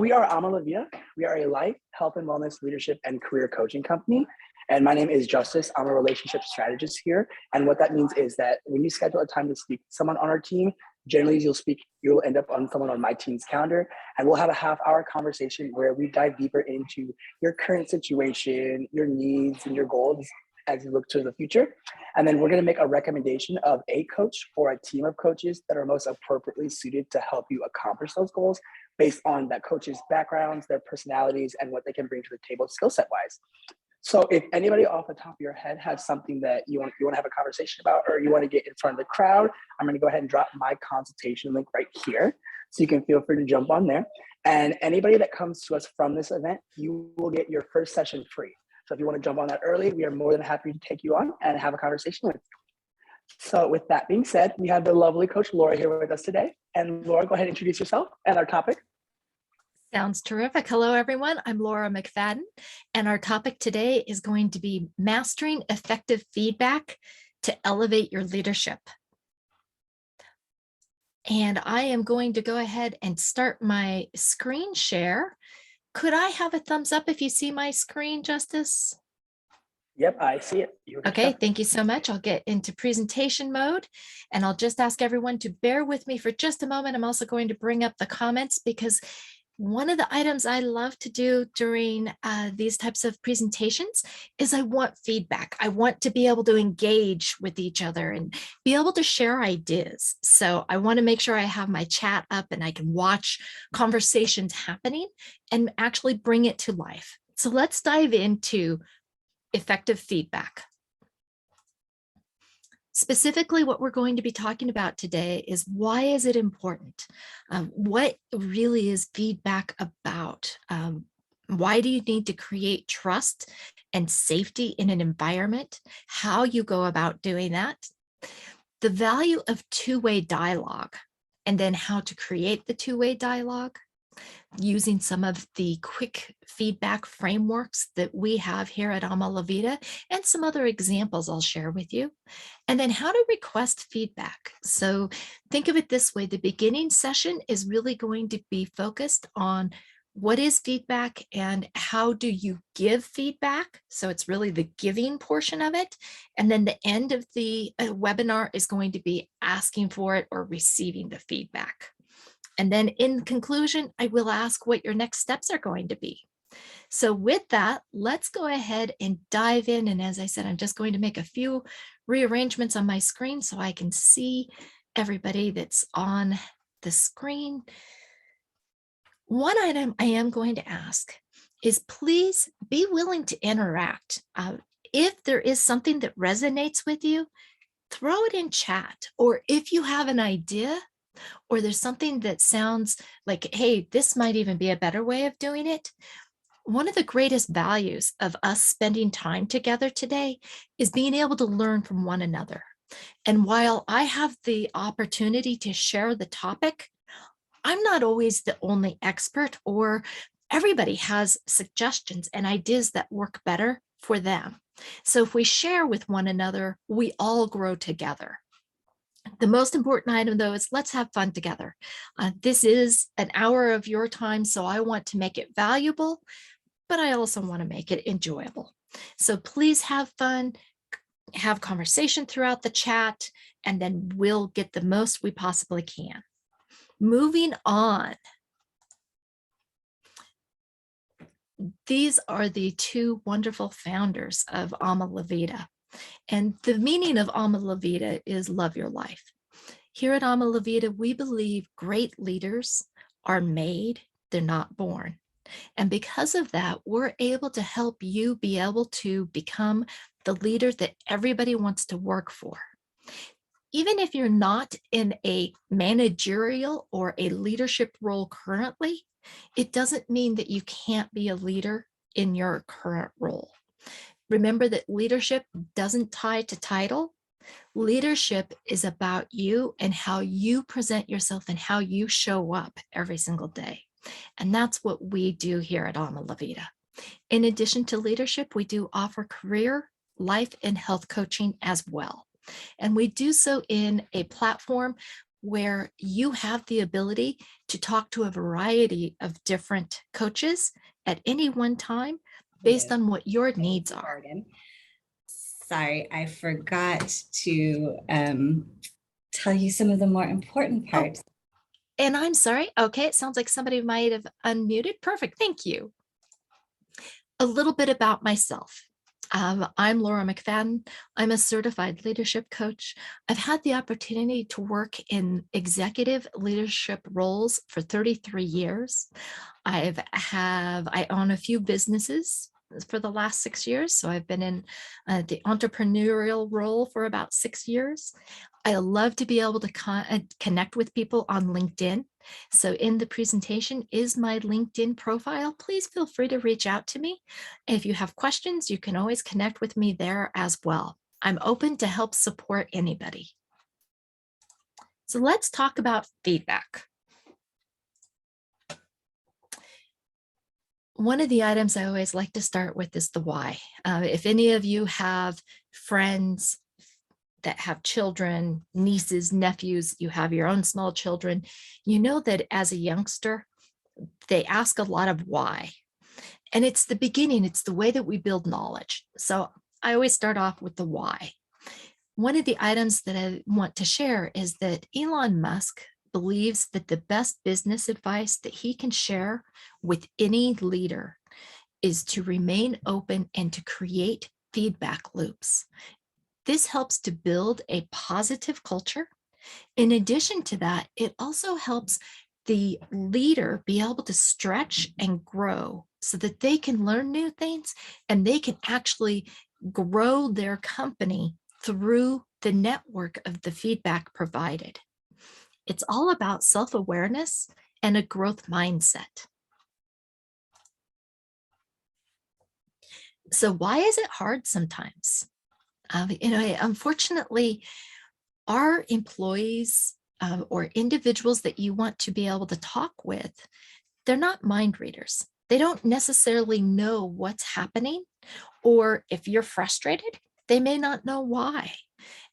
we are Alma La Vida. We are a life, health and wellness, leadership, and career coaching company. And my name is Justice. I'm a relationship strategist here. And what that means is that when you schedule a time to speak to someone on our team, generally you'll end up on someone on my team's calendar, and we'll have a half-hour conversation where we dive deeper into your current situation, your needs, and your goals as you look to the future. And then we're going to make a recommendation of a coach or a team of coaches that are most appropriately suited to help you accomplish those goals based on that coach's backgrounds, their personalities, and what they can bring to the table skill set wise. So if anybody off the top of your head has something that you want to have a conversation about, or you want to get in front of the crowd, I'm going to go ahead and drop my consultation link right here. So you can feel free to jump on there. And anybody that comes to us from this event, you will get your first session free. So if you want to jump on that early, we are more than happy to take you on and have a conversation with you. So with that being said, we have the lovely Coach Laura here with us today. And Laura, go ahead and introduce yourself and our topic. Sounds terrific. Hello, everyone. I'm Laura McFadden, and our topic today is going to be mastering effective feedback to elevate your leadership. And I am going to go ahead and start my screen share. Could I have a thumbs up if you see my screen, Justice? Yep, I see it. Okay, thank you so much. I'll get into presentation mode, and I'll just ask everyone to bear with me for just a moment. I'm also going to bring up the comments because one of the items I love to do during these types of presentations is I want feedback. I want to be able to engage with each other and be able to share ideas. So I want to make sure I have my chat up and I can watch conversations happening and actually bring it to life. So let's dive into effective feedback. Specifically, what we're going to be talking about today is why is it important? What really is feedback about? Why do you need to create trust and safety in an environment? How you go about doing that? The value of two-way dialogue, and then how to create the two-way dialogue, using some of the quick feedback frameworks that we have here at Alma La Vida, and some other examples I'll share with you. And then how to request feedback. So think of it this way, the beginning session is really going to be focused on what is feedback and how do you give feedback. So it's really the giving portion of it. And then the end of the webinar is going to be asking for it or receiving the feedback. And then in conclusion, I will ask what your next steps are going to be. So with that, let's go ahead and dive in. And as I said, I'm just going to make a few rearrangements on my screen so I can see everybody that's on the screen. One item I am going to ask is please be willing to interact. If there is something that resonates with you, throw it in chat. Or if you have an idea, or there's something that sounds like, hey, this might even be a better way of doing it. One of the greatest values of us spending time together today is being able to learn from one another. And while I have the opportunity to share the topic, I'm not always the only expert, or everybody has suggestions and ideas that work better for them. So if we share with one another, we all grow together. The most important item, though, is let's have fun together. This is an hour of your time, so I want to make it valuable, but I also want to make it enjoyable. So please have fun, have conversation throughout the chat, and then we'll get the most we possibly can. Moving on. These are the two wonderful founders of Alma La Vida. And the meaning of Alma La Vida is love your life. Here at Alma La Vida, we believe great leaders are made, they're not born. And because of that, we're able to help you be able to become the leader that everybody wants to work for. Even if you're not in a managerial or a leadership role currently, it doesn't mean that you can't be a leader in your current role. Remember that leadership doesn't tie to title. Leadership is about you and how you present yourself and how you show up every single day. And that's what we do here at Alma La Vida. In addition to leadership, we do offer career, life, and health coaching as well. And we do so in a platform where you have the ability to talk to a variety of different coaches at any one time based on what your needs are. Sorry, I forgot to tell you some of the more important parts. And I'm sorry. Okay, it sounds like somebody might have unmuted. Perfect. Thank you. A little bit about myself. I'm Laura McFadden. I'm a certified leadership coach. I've had the opportunity to work in executive leadership roles for 33 years. I own a few businesses for the last 6 years. So I've been in the entrepreneurial role for about 6 years. I love to be able to connect with people on LinkedIn. So in the presentation is my LinkedIn profile. Please feel free to reach out to me. If you have questions, you can always connect with me there as well. I'm open to help support anybody. So let's talk about feedback. One of the items I always like to start with is the why. If any of you have friends that have children, nieces, nephews, you have your own small children, you know that as a youngster, they ask a lot of why. And it's the beginning, it's the way that we build knowledge. So I always start off with the why. One of the items that I want to share is that Elon Musk believes that the best business advice that he can share with any leader is to remain open and to create feedback loops. This helps to build a positive culture. In addition to that, it also helps the leader be able to stretch and grow so that they can learn new things and they can actually grow their company through the network of the feedback provided. It's all about self-awareness and a growth mindset. So why is it hard sometimes? Unfortunately, our employees or individuals that you want to be able to talk with, they're not mind readers. They don't necessarily know what's happening, or if you're frustrated, they may not know why.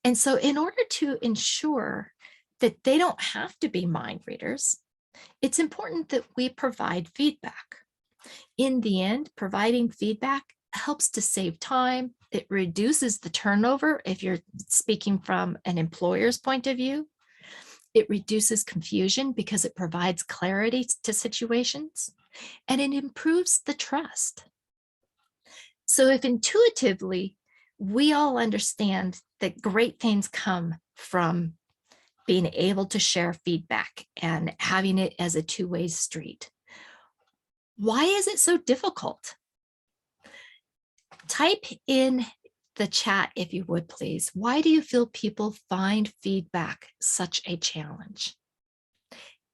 And so in order to ensure that they don't have to be mind readers, it's important that we provide feedback. In the end, providing feedback helps to save time. It reduces the turnover if you're speaking from an employer's point of view. It reduces confusion because it provides clarity to situations, and it improves the trust. So if intuitively we all understand that great things come from being able to share feedback and having it as a two-way street, why is it so difficult? Type in the chat, if you would, please. Why do you feel people find feedback such a challenge?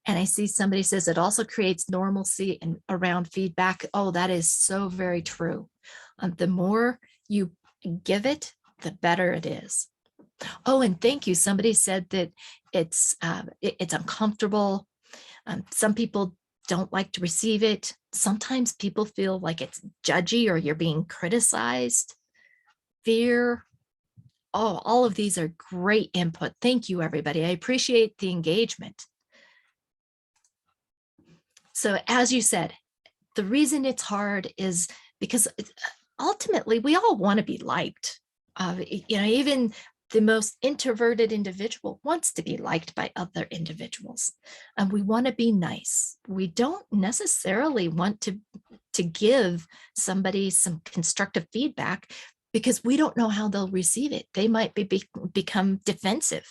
And I see somebody says it also creates normalcy and around feedback. Oh, that is so very true. The more you give it, the better it is. Oh, and thank you. Somebody said that it's uncomfortable. Some people don't like to receive it. Sometimes people feel like it's judgy or you're being criticized. Fear. Oh, all of these are great input. Thank you, everybody. I appreciate the engagement. So as you said, the reason it's hard is because ultimately we all want to be liked. Even the most introverted individual wants to be liked by other individuals. And we want to be nice. We don't necessarily want to give somebody some constructive feedback because we don't know how they'll receive it. They might become defensive.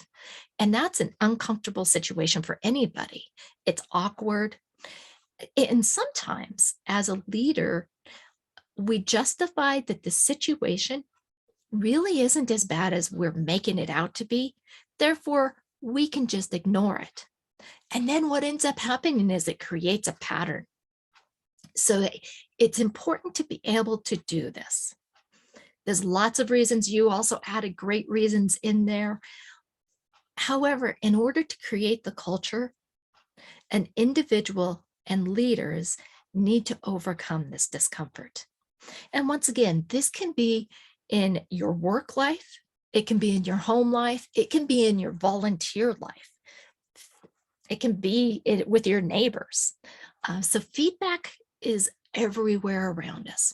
And that's an uncomfortable situation for anybody. It's awkward. And sometimes as a leader, we justify that the situation really isn't as bad as we're making it out to be. Therefore, we can just ignore it. And then what ends up happening is it creates a pattern. So it's important to be able to do this. There's lots of reasons. You also added great reasons in there. However, in order to create the culture, an individual and leaders need to overcome this discomfort. And once again, this can be in your work life, it can be in your home life, it can be in your volunteer life. It can be with your neighbors. So feedback is everywhere around us.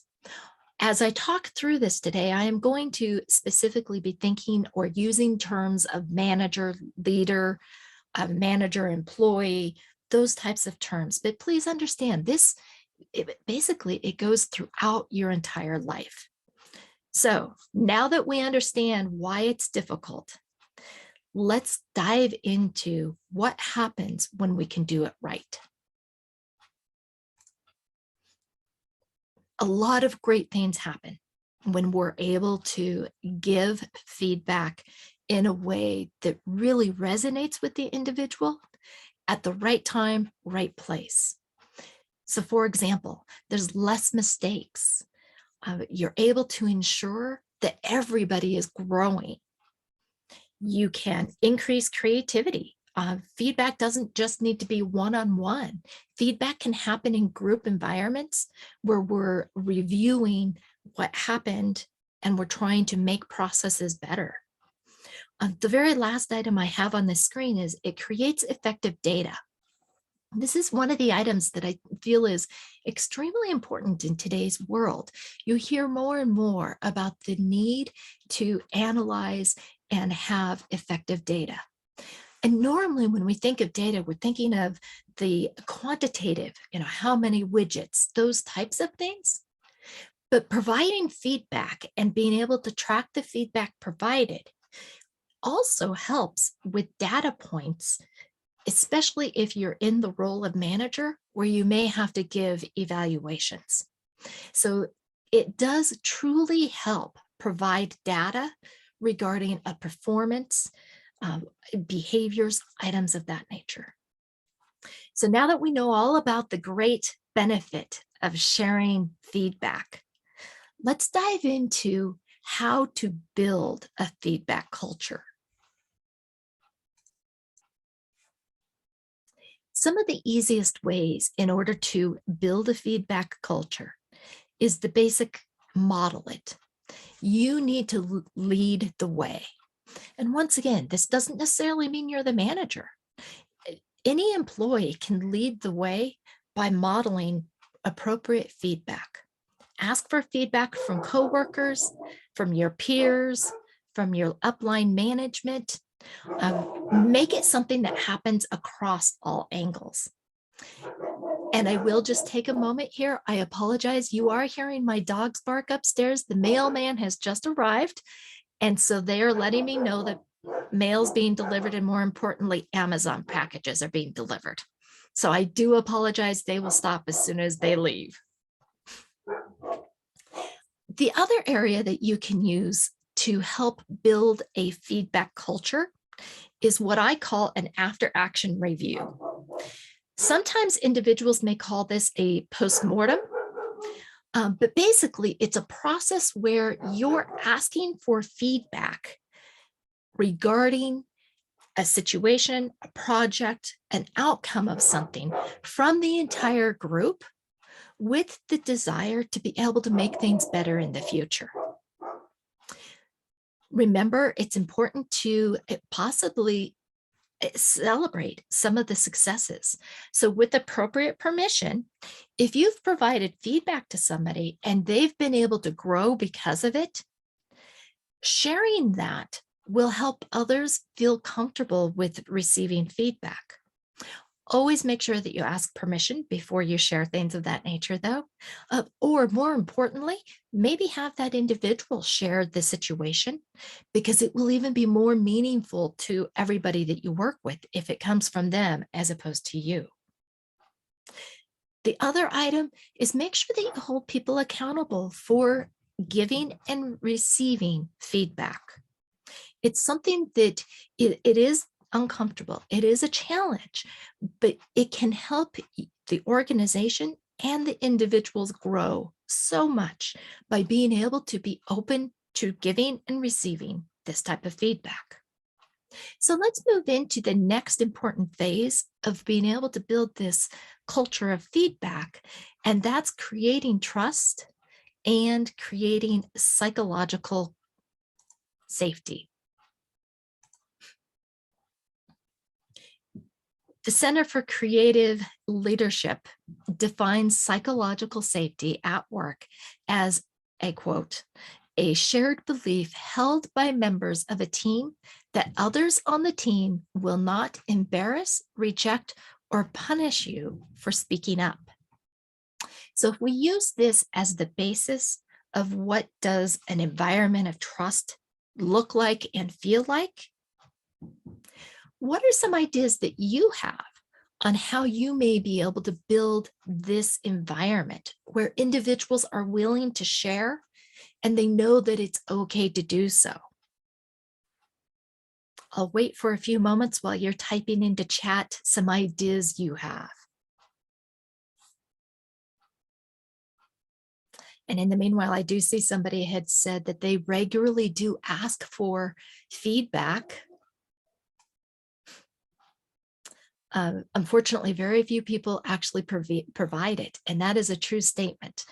As I talk through this today, I am going to specifically be thinking or using terms of manager, leader, manager, employee, those types of terms. But please understand this, basically it goes throughout your entire life. So now that we understand why it's difficult, let's dive into what happens when we can do it right. A lot of great things happen when we're able to give feedback in a way that really resonates with the individual at the right time, right place. So for example, there's less mistakes. You're able to ensure that everybody is growing. You can increase creativity. Feedback doesn't just need to be one-on-one. Feedback can happen in group environments where we're reviewing what happened and we're trying to make processes better. The very last item I have on the screen is it creates effective data. This is one of the items that I feel is extremely important in today's world. You hear more and more about the need to analyze and have effective data. And normally when we think of data, we're thinking of the quantitative, how many widgets, those types of things. But providing feedback and being able to track the feedback provided also helps with data points, especially if you're in the role of manager where you may have to give evaluations. So it does truly help provide data regarding a performance, behaviors, items of that nature. So now that we know all about the great benefit of sharing feedback, let's dive into how to build a feedback culture. Some of the easiest ways in order to build a feedback culture is the basic model it. You need to lead the way. And once again, this doesn't necessarily mean you're the manager. Any employee can lead the way by modeling appropriate feedback. Ask for feedback from coworkers, from your peers, from your upline management. Make it something that happens across all angles. And I will just take a moment here. I apologize. You are hearing my dogs bark upstairs. The mailman has just arrived. And so they are letting me know that mail's being delivered, and more importantly, Amazon packages are being delivered. So I do apologize. They will stop as soon as they leave. The other area that you can use to help build a feedback culture is what I call an after-action review. Sometimes individuals may call this a postmortem, but basically it's a process where you're asking for feedback regarding a situation, a project, an outcome of something from the entire group with the desire to be able to make things better in the future. Remember, it's important to possibly celebrate some of the successes. So with appropriate permission, if you've provided feedback to somebody and they've been able to grow because of it, sharing that will help others feel comfortable with receiving feedback. Always make sure that you ask permission before you share things of that nature, though. Or more importantly, maybe have that individual share the situation, because it will even be more meaningful to everybody that you work with if it comes from them as opposed to you. The other item is make sure that you hold people accountable for giving and receiving feedback. It's something that it is uncomfortable. It is a challenge, but it can help the organization and the individuals grow so much by being able to be open to giving and receiving this type of feedback. So let's move into the next important phase of being able to build this culture of feedback, and that's creating trust and creating psychological safety. The Center for Creative Leadership defines psychological safety at work as a quote, a shared belief held by members of a team that others on the team will not embarrass, reject, or punish you for speaking up. So if we use this as the basis of what does an environment of trust look like and feel like, what are some ideas that you have on how you may be able to build this environment where individuals are willing to share and they know that it's okay to do so? I'll wait for a few moments while you're typing into chat some ideas you have. And in the meanwhile, I do see somebody had said that they regularly do ask for feedback. Unfortunately, very few people actually provide it, and that is a true statement.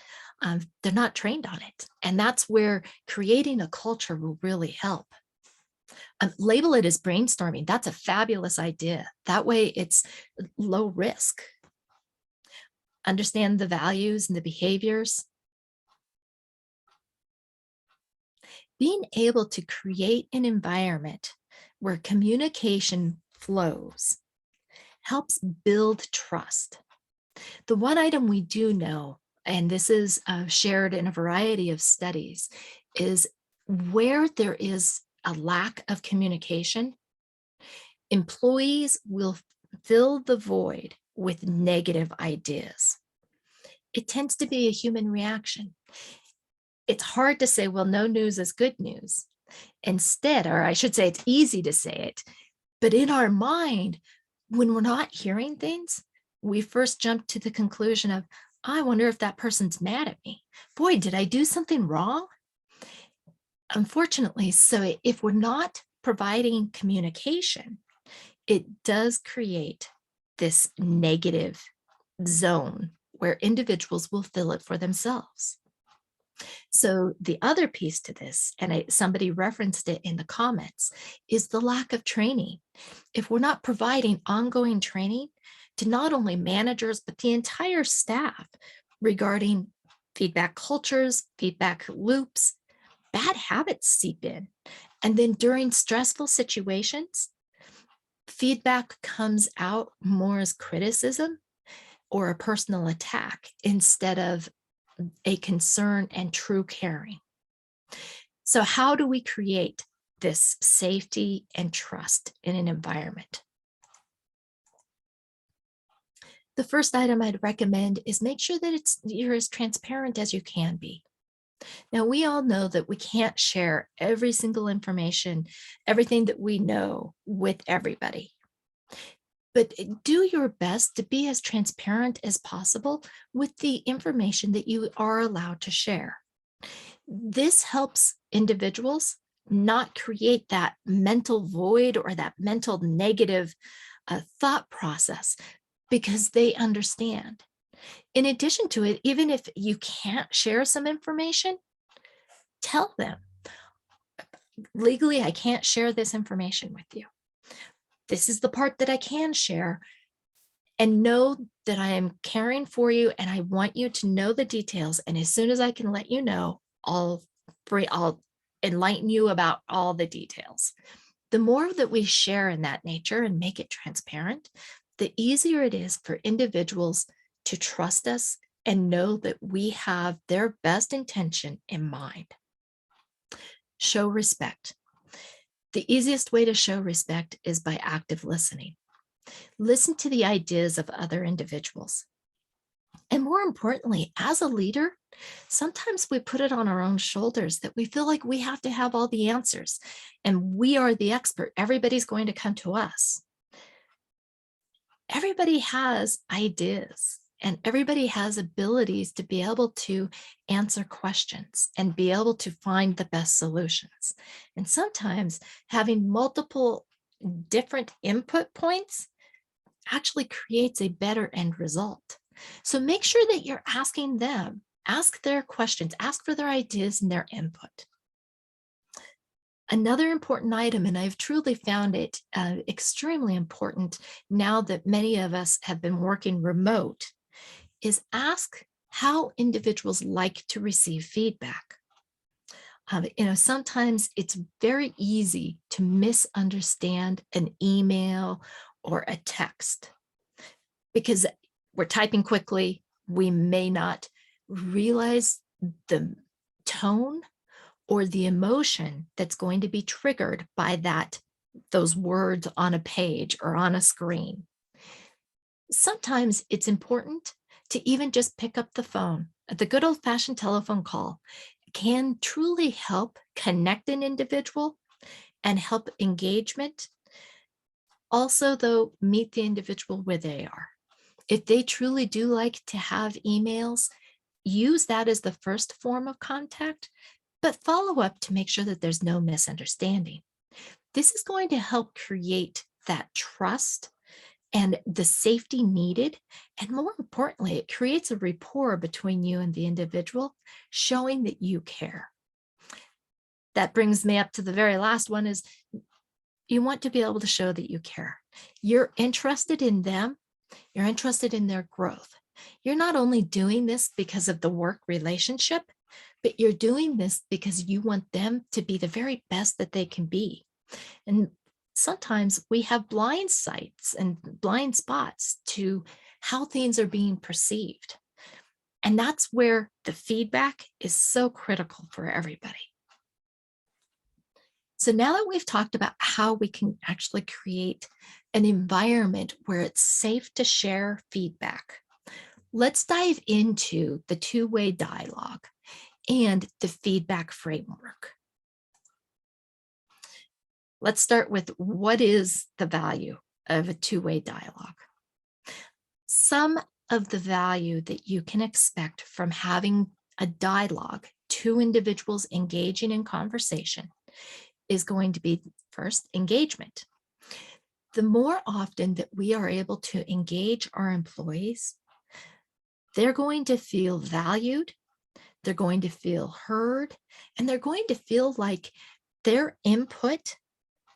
They're not trained on it, and that's where creating a culture will really help. Label it as brainstorming. That's a fabulous idea. That way it's low risk. Understand the values and the behaviors. Being able to create an environment where communication flows helps build trust. The one item we do know, and this is shared in a variety of studies, is where there is a lack of communication, employees will fill the void with negative ideas. It tends to be a human reaction. It's hard to say, well, no news is good news. Instead, or I should say, it's easy to say it, but in our mind, when we're not hearing things, we first jump to the conclusion of, I wonder if that person's mad at me. Boy, did I do something wrong? Unfortunately, so if we're not providing communication, it does create this negative zone where individuals will fill it for themselves. So the other piece to this, and somebody referenced it in the comments, is the lack of training. If we're not providing ongoing training to not only managers, but the entire staff regarding feedback cultures, feedback loops, bad habits seep in. And then during stressful situations, feedback comes out more as criticism or a personal attack instead of a concern and true caring. So how do we create this safety and trust in an environment? The first item I'd recommend is make sure that you're as transparent as you can be. Now, we all know that we can't share every single information, everything that we know with everybody. But do your best to be as transparent as possible with the information that you are allowed to share. This helps individuals not create that mental void or that mental negative thought process because they understand. In addition to it, even if you can't share some information, tell them, legally, I can't share this information with you. This is the part that I can share, and know that I am caring for you and I want you to know the details. And as soon as I can let you know, I'll enlighten you about all the details. The more that we share in that nature and make it transparent, the easier it is for individuals to trust us and know that we have their best intention in mind. Show respect. The easiest way to show respect is by active listening. Listen to the ideas of other individuals. And more importantly, as a leader, sometimes we put it on our own shoulders that we feel like we have to have all the answers and we are the expert. Everybody's going to come to us. Everybody has ideas and everybody has abilities to be able to answer questions and be able to find the best solutions. And sometimes having multiple different input points actually creates a better end result. So make sure that you're asking them, ask their questions, ask for their ideas and their input. Another important item, and I've truly found it extremely important now that many of us have been working remote, is ask how individuals like to receive feedback. Sometimes it's very easy to misunderstand an email or a text because we're typing quickly. We may not realize the tone or the emotion that's going to be triggered by those words on a page or on a screen. Sometimes it's important to even just pick up the phone. The good old-fashioned telephone call can truly help connect an individual and help engagement. Also, though, meet the individual where they are. If they truly do like to have emails, use that as the first form of contact, but follow up to make sure that there's no misunderstanding. This is going to help create that trust and the safety needed. And more importantly, it creates a rapport between you and the individual, showing that you care. That brings me up to the very last one is you want to be able to show that you care. You're interested in them. You're interested in their growth. You're not only doing this because of the work relationship, but you're doing this because you want them to be the very best that they can be. And sometimes we have blind sights and blind spots to how things are being perceived. And that's where the feedback is so critical for everybody. So now that we've talked about how we can actually create an environment where it's safe to share feedback, let's dive into the two-way dialogue and the feedback framework. Let's start with what is the value of a two-way dialogue. Some of the value that you can expect from having a dialogue, two individuals engaging in conversation, is going to be first, engagement. The more often that we are able to engage our employees, they're going to feel valued, they're going to feel heard, and they're going to feel like their input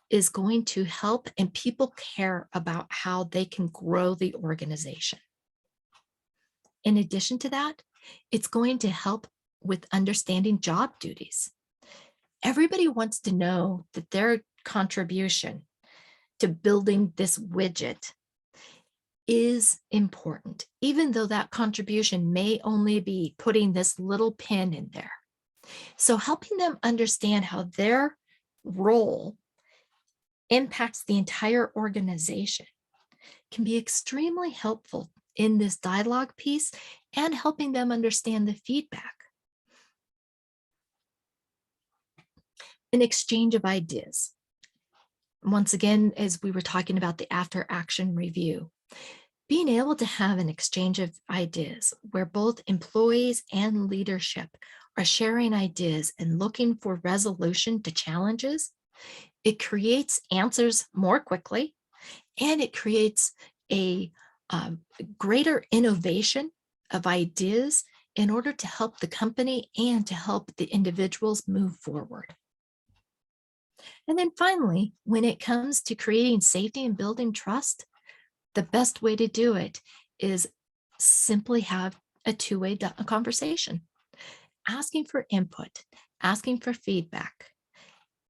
is going to help and people care about how they can grow the organization. In addition to that, it's going to help with understanding job duties. Everybody wants to know that their contribution to building this widget is important, even though that contribution may only be putting this little pin in there. So helping them understand how their role impacts the entire organization can be extremely helpful in this dialogue piece and helping them understand the feedback. An exchange of ideas. Once again, as we were talking about the after action review, being able to have an exchange of ideas where both employees and leadership are sharing ideas and looking for resolution to challenges, it creates answers more quickly, and it creates a greater innovation of ideas in order to help the company and to help the individuals move forward. And then finally, when it comes to creating safety and building trust, the best way to do it is simply have a two-way conversation, asking for input, asking for feedback,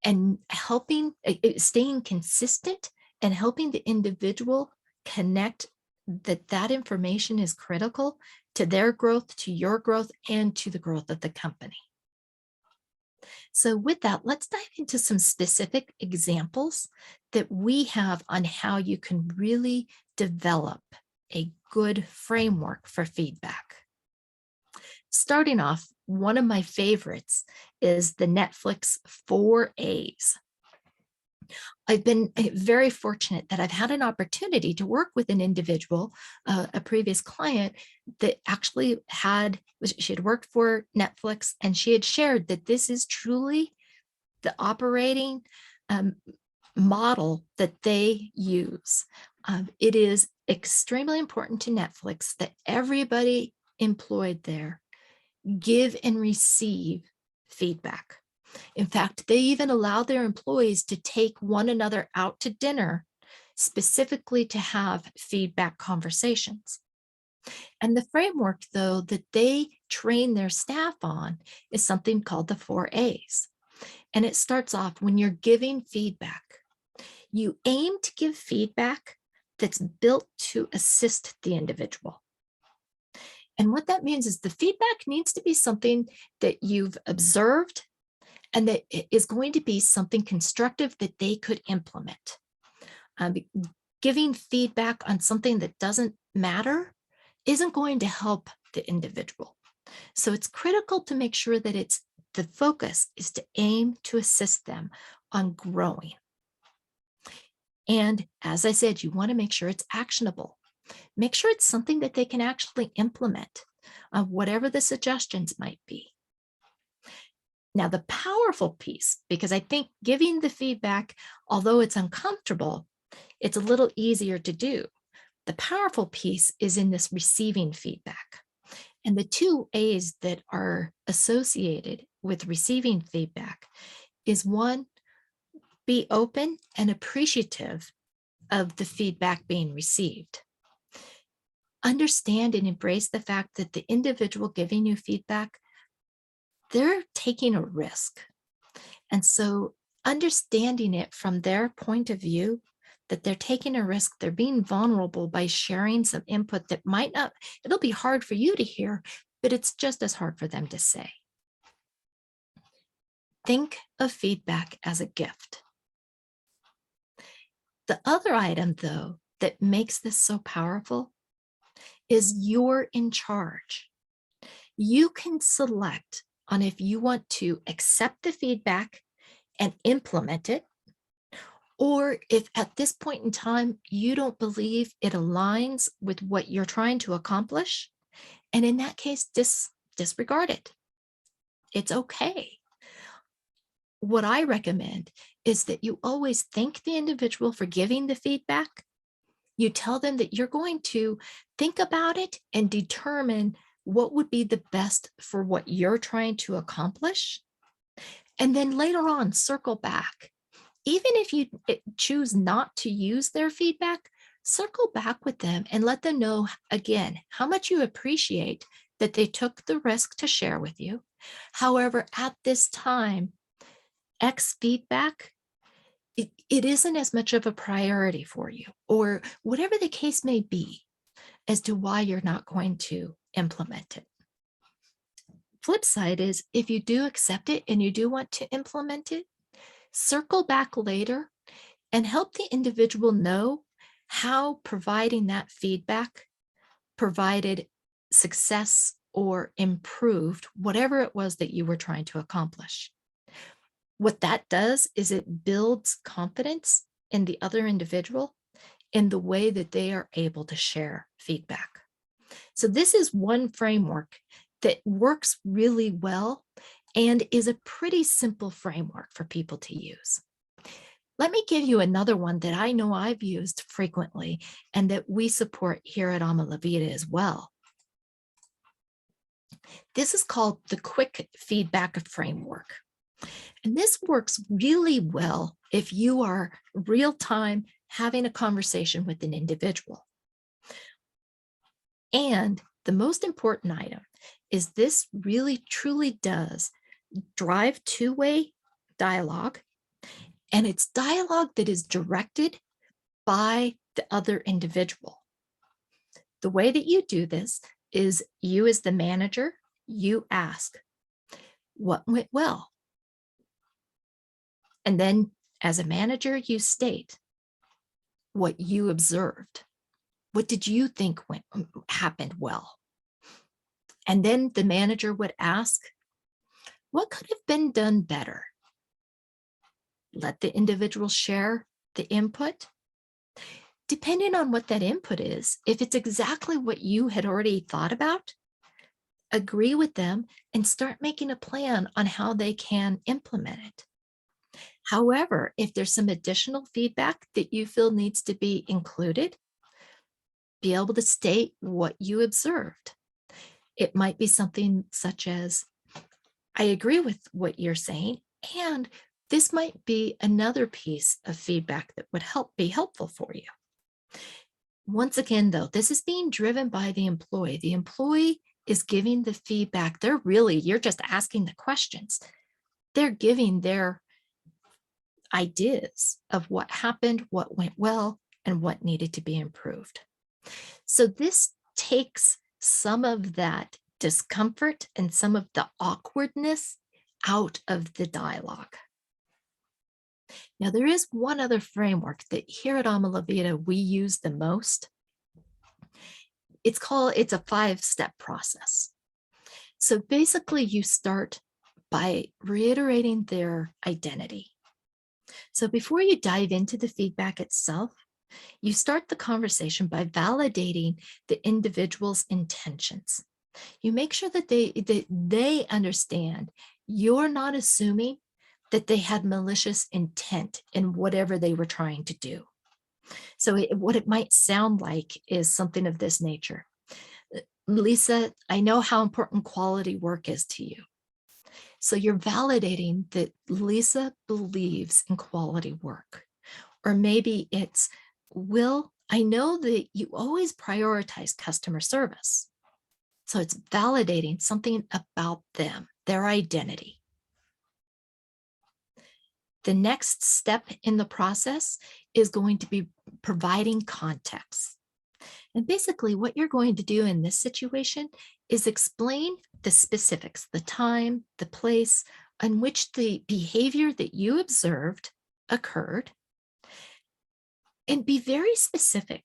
and helping, staying consistent and helping the individual connect that information is critical to their growth, to your growth, and to the growth of the company. So with that, let's dive into some specific examples that we have on how you can really develop a good framework for feedback. Starting off, one of my favorites is the Netflix 4 A's. I've been very fortunate that I've had an opportunity to work with an individual, a previous client that actually she had worked for Netflix, and she had shared that this is truly the operating model that they use. It is extremely important to Netflix that everybody employed there give and receive feedback. In fact, they even allow their employees to take one another out to dinner specifically to have feedback conversations. And the framework, though, that they train their staff on is something called the 4 A's. And it starts off when you're giving feedback. You aim to give feedback that's built to assist the individual. And what that means is the feedback needs to be something that you've observed and that it is going to be something constructive that they could implement. Giving feedback on something that doesn't matter isn't going to help the individual. So it's critical to make sure that the focus is to aim to assist them on growing. And as I said, you want to make sure it's actionable. Make sure it's something that they can actually implement, whatever the suggestions might be. Now, the powerful piece, because I think giving the feedback, although it's uncomfortable, it's a little easier to do. The powerful piece is in this receiving feedback. And the 2 A's that are associated with receiving feedback is one, be open and appreciative of the feedback being received. Understand and embrace the fact that the individual giving you feedback, they're taking a risk. And so understanding it from their point of view, that they're taking a risk, they're being vulnerable by sharing some input that might not, it'll be hard for you to hear, but it's just as hard for them to say. Think of feedback as a gift. The other item, though, that makes this so powerful is you're in charge. You can select on if you want to accept the feedback and implement it, or if at this point in time, you don't believe it aligns with what you're trying to accomplish. And in that case, disregard it. It's okay. What I recommend is that you always thank the individual for giving the feedback. You tell them that you're going to think about it and determine what would be the best for what you're trying to accomplish. And then later on, circle back. Even if you choose not to use their feedback, circle back with them and let them know again how much you appreciate that they took the risk to share with you. However, at this time, X feedback, it isn't as much of a priority for you, or whatever the case may be as to why you're not going to implement it. Flip side is if you do accept it and you do want to implement it, circle back later and help the individual know how providing that feedback provided success or improved whatever it was that you were trying to accomplish. What that does is it builds confidence in the other individual in the way that they are able to share feedback. So this is one framework that works really well and is a pretty simple framework for people to use. Let me give you another one that I know I've used frequently and that we support here at Alma La Vida as well. This is called the quick feedback framework. And this works really well if you are real-time having a conversation with an individual. And the most important item is this really truly does drive two-way dialogue, and it's dialogue that is directed by the other individual. The way that you do this is you as the manager, you ask, what went well? And then as a manager, you state what you observed. What did you think happened well? And then the manager would ask, what could have been done better? Let the individual share the input. Depending on what that input is, if it's exactly what you had already thought about, agree with them and start making a plan on how they can implement it. However, if there's some additional feedback that you feel needs to be included, be able to state what you observed. It might be something such as, I agree with what you're saying. And this might be another piece of feedback that would be helpful for you. Once again, though, this is being driven by the employee. The employee is giving the feedback. You're just asking the questions. They're giving their ideas of what happened, what went well, and what needed to be improved. So this takes some of that discomfort and some of the awkwardness out of the dialogue. Now, there is one other framework that here at Alma La Vida we use the most. It's a 5-step process. So basically, you start by reiterating their identity. So before you dive into the feedback itself, you start the conversation by validating the individual's intentions. You make sure that they understand you're not assuming that they had malicious intent in whatever they were trying to do. So what it might sound like is something of this nature. Lisa, I know how important quality work is to you. So you're validating that Lisa believes in quality work. Or maybe it's, Will, I know that you always prioritize customer service. So it's validating something about them, their identity. The next step in the process is going to be providing context. And basically what you're going to do in this situation is explain the specifics, the time, the place on which the behavior that you observed occurred, and be very specific.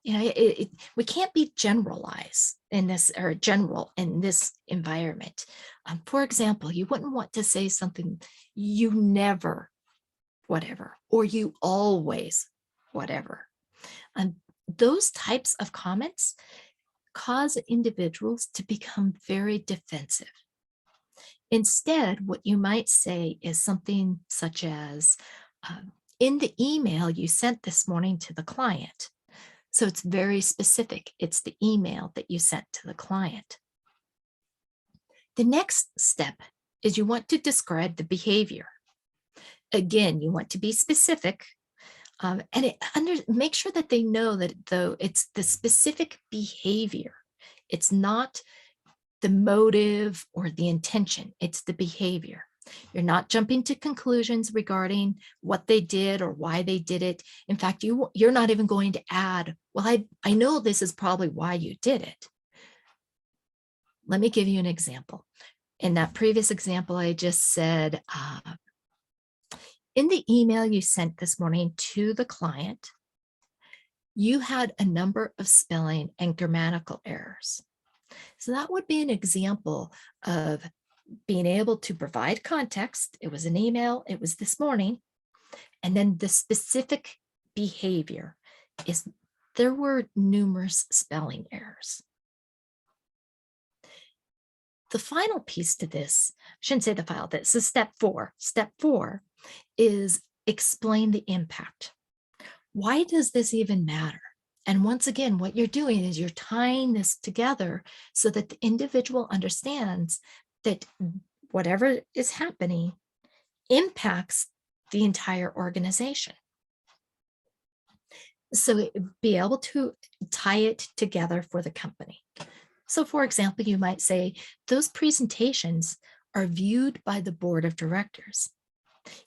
We can't be generalized in this or general in this environment. For example, you wouldn't want to say something, you never, whatever, or you always, whatever. Those types of comments cause individuals to become very defensive. Instead, what you might say is something such as, in the email you sent this morning to the client. So it's very specific. It's the email that you sent to the client. The next step is you want to describe the behavior. Again, you want to be specific, and make sure that they know that though it's the specific behavior. It's not the motive or the intention, it's the behavior. You're not jumping to conclusions regarding what they did or why they did it. In fact, you're not even going to add, well, I know this is probably why you did it. Let me give you an example. In that previous example, I just said, in the email you sent this morning to the client, you had a number of spelling and grammatical errors. So that would be an example of being able to provide context. It was an email, it was this morning, and then the specific behavior is there were numerous spelling errors. The final piece to this, I shouldn't say the final, this is step 4. Step 4 is explain the impact. Why does this even matter? And once again, what you're doing is you're tying this together so that the individual understands that whatever is happening impacts the entire organization. So be able to tie it together for the company. So for example, you might say those presentations are viewed by the board of directors.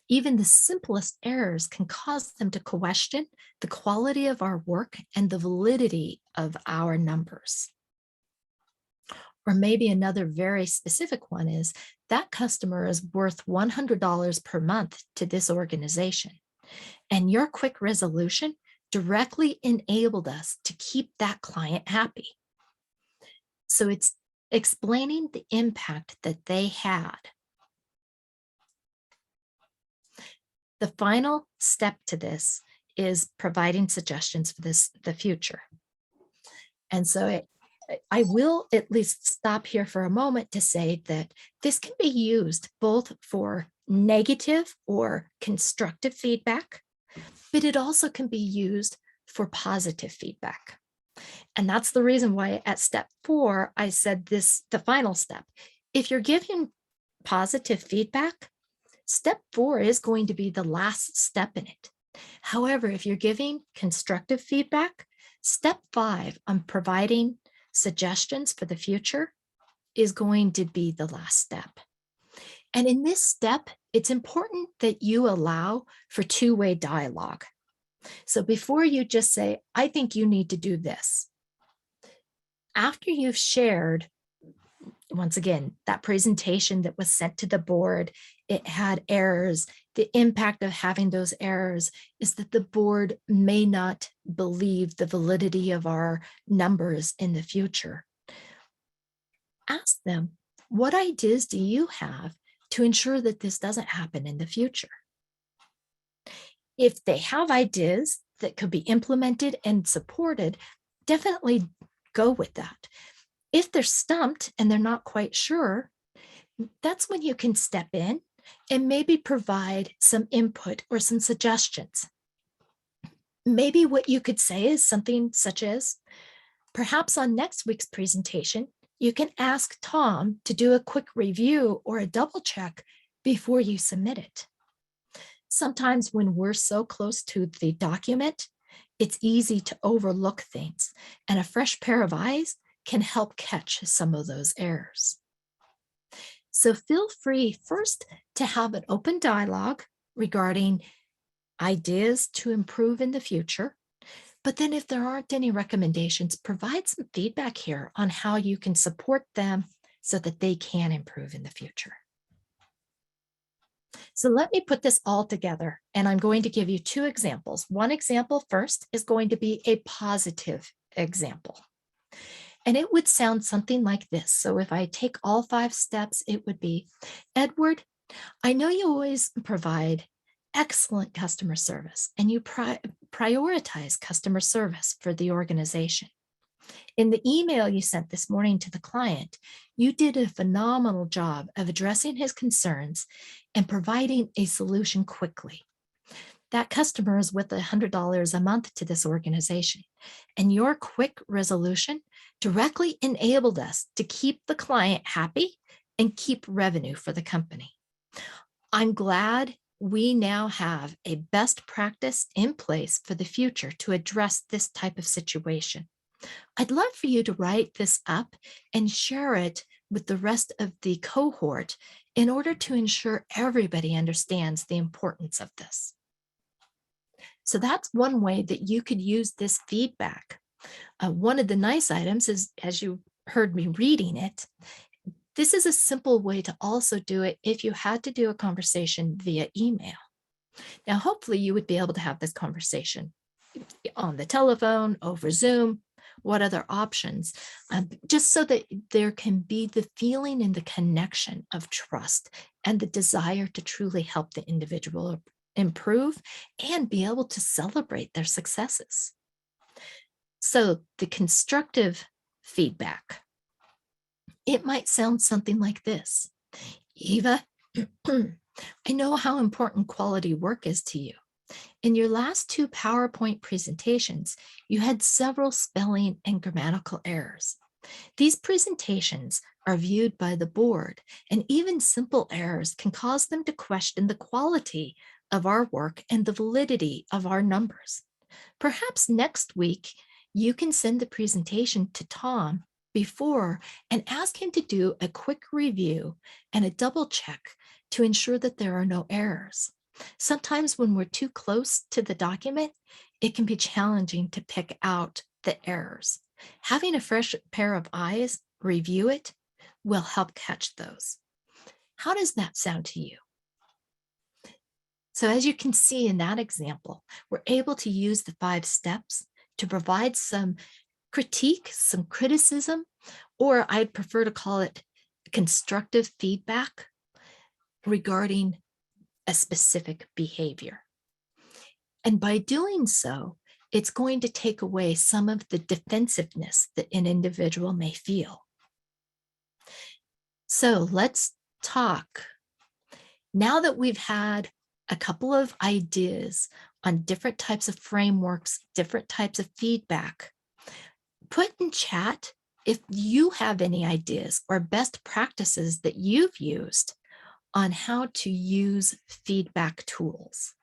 Even the simplest errors can cause them to question the quality of our work and the validity of our numbers. Or maybe another very specific one is that customer is worth $100 per month to this organization. And your quick resolution directly enabled us to keep that client happy. So it's explaining the impact that they had. The final step to this is providing suggestions for the future. And so I will at least stop here for a moment to say that this can be used both for negative or constructive feedback, but it also can be used for positive feedback. And that's the reason why at step 4, I said this, the final step. If you're giving positive feedback, Step 4 is going to be the last step in it. However, if you're giving constructive feedback, step 5 on providing suggestions for the future is going to be the last step. And in this step, it's important that you allow for two-way dialogue. So before you just say, I think you need to do this, after you've shared, once again, that presentation that was sent to the board, it had errors. The impact of having those errors is that the board may not believe the validity of our numbers in the future. Ask them, what ideas do you have to ensure that this doesn't happen in the future? If they have ideas that could be implemented and supported, definitely go with that. If they're stumped and they're not quite sure, that's when you can step in and maybe provide some input or some suggestions. Maybe what you could say is something such as, perhaps on next week's presentation, you can ask Tom to do a quick review or a double check before you submit it. Sometimes when we're so close to the document, it's easy to overlook things, and a fresh pair of eyes can help catch some of those errors. So feel free first to have an open dialogue regarding ideas to improve in the future. But then if there aren't any recommendations, provide some feedback here on how you can support them so that they can improve in the future. So let me put this all together, and I'm going to give you 2 examples. One example first is going to be a positive example. And it would sound something like this. So if I take all 5 steps, it would be, Edward, I know you always provide excellent customer service and you prioritize customer service for the organization. In the email you sent this morning to the client, you did a phenomenal job of addressing his concerns and providing a solution quickly. That customer is worth $100 a month to this organization, and your quick resolution directly enabled us to keep the client happy and keep revenue for the company. I'm glad we now have a best practice in place for the future to address this type of situation. I'd love for you to write this up and share it with the rest of the cohort in order to ensure everybody understands the importance of this. So that's one way that you could use this feedback. One of the nice items is, as you heard me reading it, this is a simple way to also do it if you had to do a conversation via email. Now, hopefully you would be able to have this conversation on the telephone, over Zoom, what other options, just so that there can be the feeling and the connection of trust and the desire to truly help the individual improve and be able to celebrate their successes. So the constructive feedback, it might sound something like this. Eva, I know how important quality work is to you. In your last 2 PowerPoint presentations, you had several spelling and grammatical errors. These presentations are viewed by the board, and even simple errors can cause them to question the quality of our work and the validity of our numbers. Perhaps next week, you can send the presentation to Tom before and ask him to do a quick review and a double check to ensure that there are no errors. Sometimes when we're too close to the document, it can be challenging to pick out the errors. Having a fresh pair of eyes review it will help catch those. How does that sound to you? So as you can see in that example, we're able to use the 5 steps to provide some critique, some criticism, or I'd prefer to call it constructive feedback regarding a specific behavior. And by doing so, it's going to take away some of the defensiveness that an individual may feel. So let's talk. Now that we've had a couple of ideas on different types of frameworks, different types of feedback, put in chat if you have any ideas or best practices that you've used on how to use feedback tools.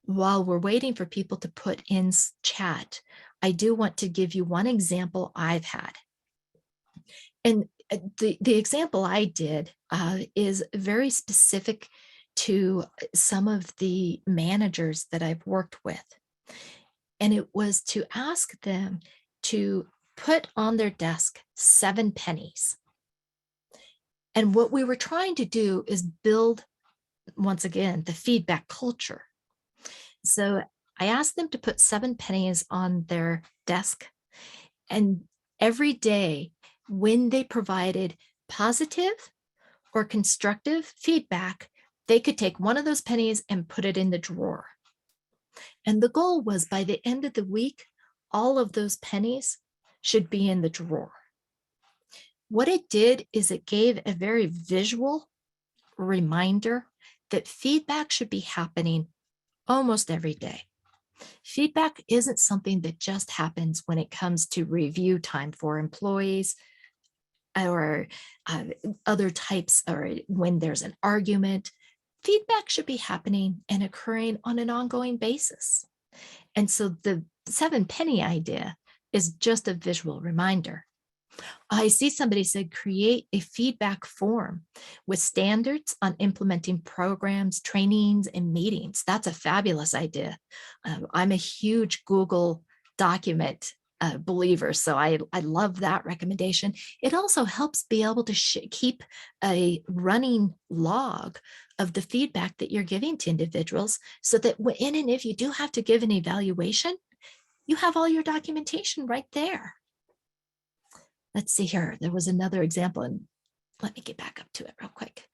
While we're waiting for people to put in chat, I do want to give you one example I've had. And the example I did is very specific to some of the managers that I've worked with. And it was to ask them to put on their desk 7 pennies. And what we were trying to do is build, once again, the feedback culture. So I asked them to put 7 pennies on their desk. And every day, when they provided positive or constructive feedback, they could take one of those pennies and put it in the drawer. And the goal was by the end of the week, all of those pennies should be in the drawer. What it did is it gave a very visual reminder that feedback should be happening almost every day. Feedback isn't something that just happens when it comes to review time for employees or other types, or when there's an argument. Feedback should be happening and occurring on an ongoing basis. And so the 7 penny idea is just a visual reminder. I see somebody said create a feedback form with standards on implementing programs, trainings, and meetings. That's a fabulous idea. I'm a huge Google document believer, so I love that recommendation. It also helps be able to keep a running log of the feedback that you're giving to individuals, so that when and if you do have to give an evaluation, you have all your documentation right there. Let's see here. There was another example, and let me get back up to it real quick.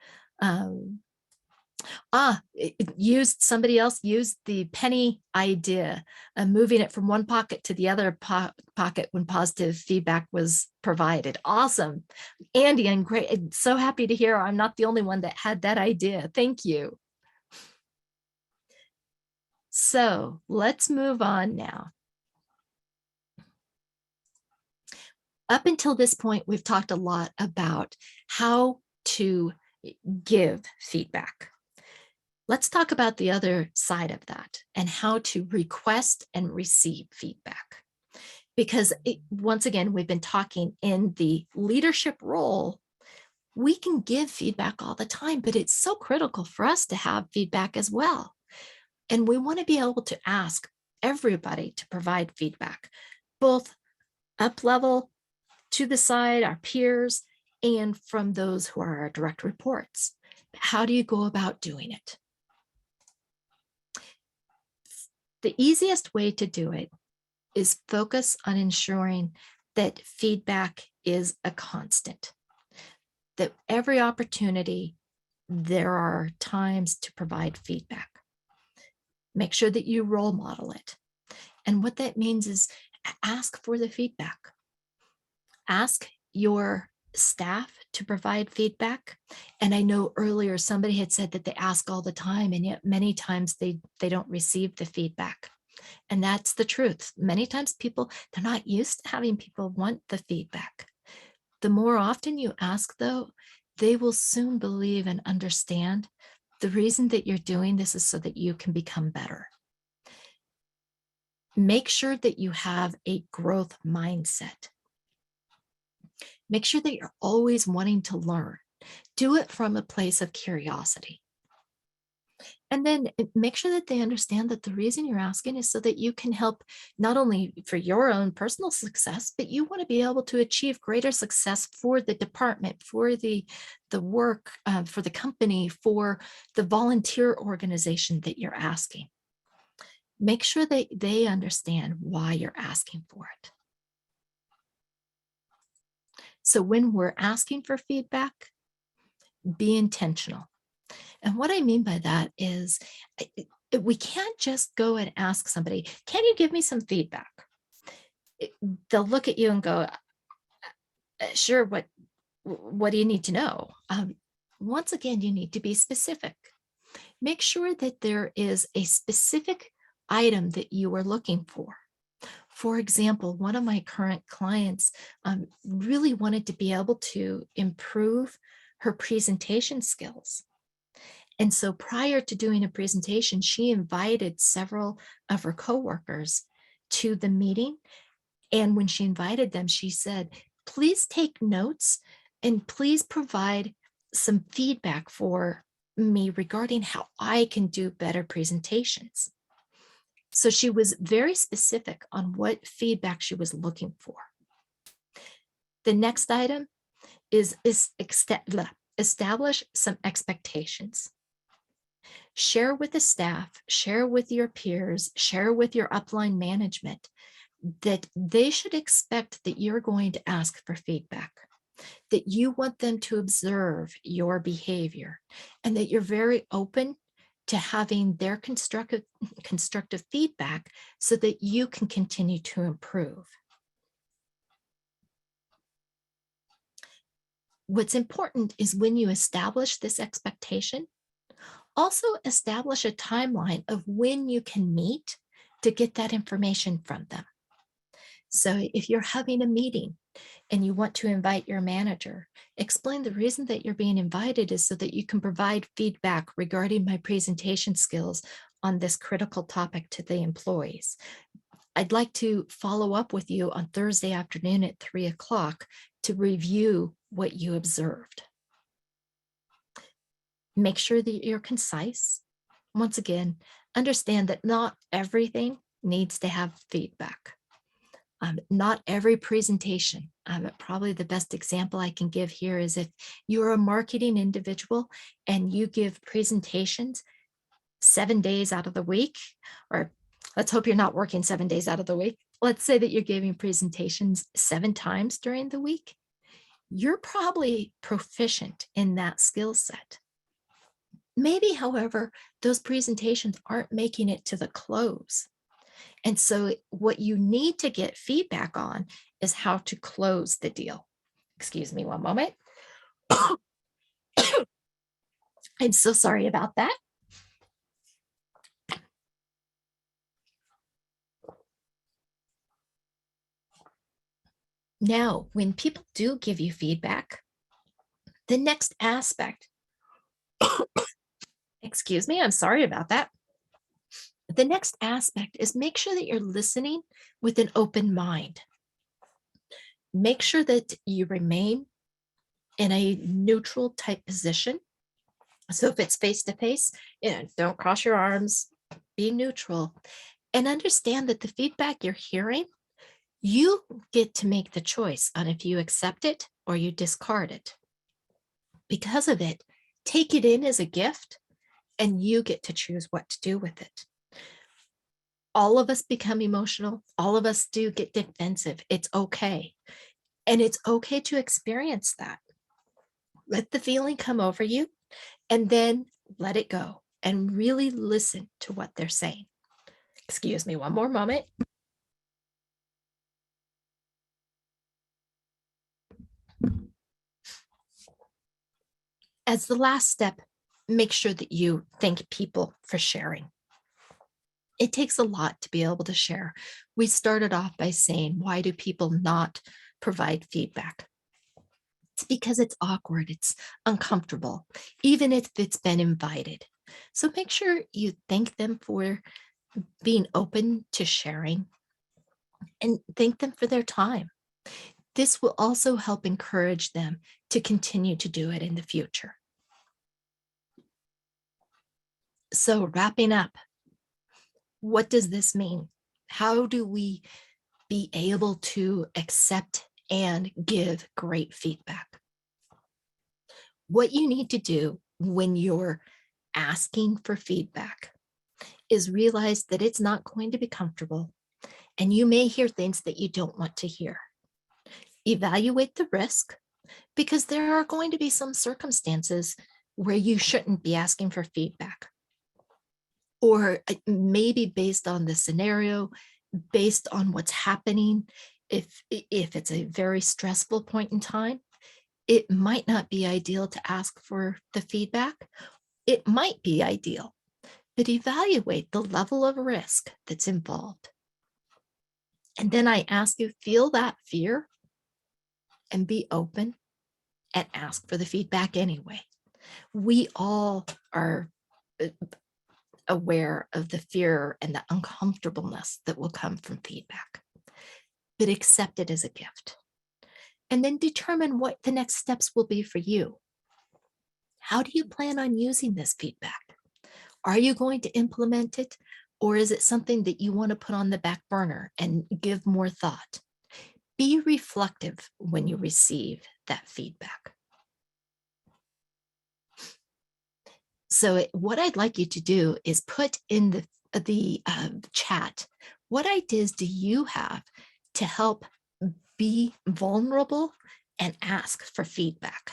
Somebody else used the penny idea, moving it from one pocket to the other pocket when positive feedback was provided. Awesome. Andy, I'm great. I'm so happy to hear I'm not the only one that had that idea. Thank you. So let's move on now. Up until this point, we've talked a lot about how to give feedback. Let's talk about the other side of that and how to request and receive feedback. Because once again, we've been talking in the leadership role, we can give feedback all the time, but it's so critical for us to have feedback as well. And we want to be able to ask everybody to provide feedback, both up level, to the side, our peers, and from those who are our direct reports. How do you go about doing it? The easiest way to do it is focus on ensuring that feedback is a constant, that every opportunity, there are times to provide feedback. Make sure that you role model it. And what that means is ask for the feedback. Ask your staff to provide feedback. And I know earlier somebody had said that they ask all the time, and yet many times they don't receive the feedback. And that's the truth. Many times people, they're not used to having people want the feedback. The more often you ask, though, they will soon believe and understand the reason that you're doing this is so that you can become better. Make sure that you have a growth mindset. Make sure that you're always wanting to learn. Do it from a place of curiosity. And then make sure that they understand that the reason you're asking is so that you can help not only for your own personal success, but you want to be able to achieve greater success for the department, for the work, for the company, for the volunteer organization that you're asking. Make sure that they understand why you're asking for it. So when we're asking for feedback, be intentional. And what I mean by that is we can't just go and ask somebody, can you give me some feedback? They'll look at you and go, sure, what do you need to know? Once again, you need to be specific. Make sure that there is a specific item that you are looking for. For example, one of my current clients really wanted to be able to improve her presentation skills. And so prior to doing a presentation, she invited several of her coworkers to the meeting. And when she invited them, she said, please take notes and please provide some feedback for me regarding how I can do better presentations. So she was very specific on what feedback she was looking for. The next item is establish some expectations. Share with the staff, share with your peers, share with your upline management that they should expect that you're going to ask for feedback, that you want them to observe your behavior, and that you're very open to having their constructive feedback so that you can continue to improve. What's important is when you establish this expectation, also establish a timeline of when you can meet to get that information from them. So if you're having a meeting and you want to invite your manager, explain the reason that you're being invited is so that you can provide feedback regarding my presentation skills on this critical topic to the employees. I'd like to follow up with you on Thursday afternoon at 3 o'clock to review what you observed. Make sure that you're concise. Once again, understand that not everything needs to have feedback. Not every presentation. Probably the best example I can give here is if you're a marketing individual and you give presentations 7 days out of the week, or let's hope you're not working 7 days out of the week. Let's say that you're giving presentations 7 times during the week. You're probably proficient in that skill set. Maybe, however, those presentations aren't making it to the close. And so what you need to get feedback on is how to close the deal. Excuse me one moment. I'm so sorry about that. Now, when people do give you feedback, the next aspect, excuse me, I'm sorry about that. The next aspect is make sure that you're listening with an open mind. Make sure that you remain in a neutral type position. So if it's face-to-face, don't cross your arms, be neutral, and understand that the feedback you're hearing, you get to make the choice on if you accept it or you discard it. Because of it, take it in as a gift and you get to choose what to do with it. All of us become emotional. All of us do get defensive. It's okay. And it's okay to experience that. Let the feeling come over you and then let it go and really listen to what they're saying. Excuse me one more moment. As the last step, make sure that you thank people for sharing. It takes a lot to be able to share. We started off by saying, why do people not provide feedback? It's because it's awkward, it's uncomfortable, even if it's been invited. So make sure you thank them for being open to sharing and thank them for their time. This will also help encourage them to continue to do it in the future. So wrapping up, what does this mean? How do we be able to accept and give great feedback? What you need to do when you're asking for feedback is realize that it's not going to be comfortable and you may hear things that you don't want to hear. Evaluate the risk because there are going to be some circumstances where you shouldn't be asking for feedback. Or maybe based on the scenario, based on what's happening, if it's a very stressful point in time, it might not be ideal to ask for the feedback. It might be ideal, but evaluate the level of risk that's involved. And then I ask you, feel that fear and be open and ask for the feedback anyway. We all are aware of the fear and the uncomfortableness that will come from feedback, but accept it as a gift. And then determine what the next steps will be for you. How do you plan on using this feedback? Are you going to implement it, or is it something that you want to put on the back burner and give more thought? Be reflective when you receive that feedback. So what I'd like you to do is put in the chat, what ideas do you have to help be vulnerable and ask for feedback?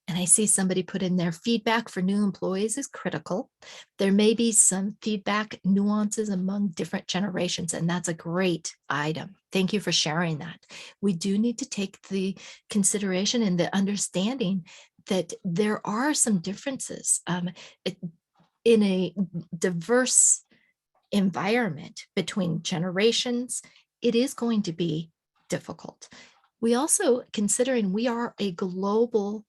And I see somebody put in there, feedback for new employees is critical. There may be some feedback nuances among different generations, and that's a great item. Thank you for sharing that. We do need to take the consideration and the understanding that there are some differences in a diverse environment between generations. It is going to be difficult. We also, considering we are a global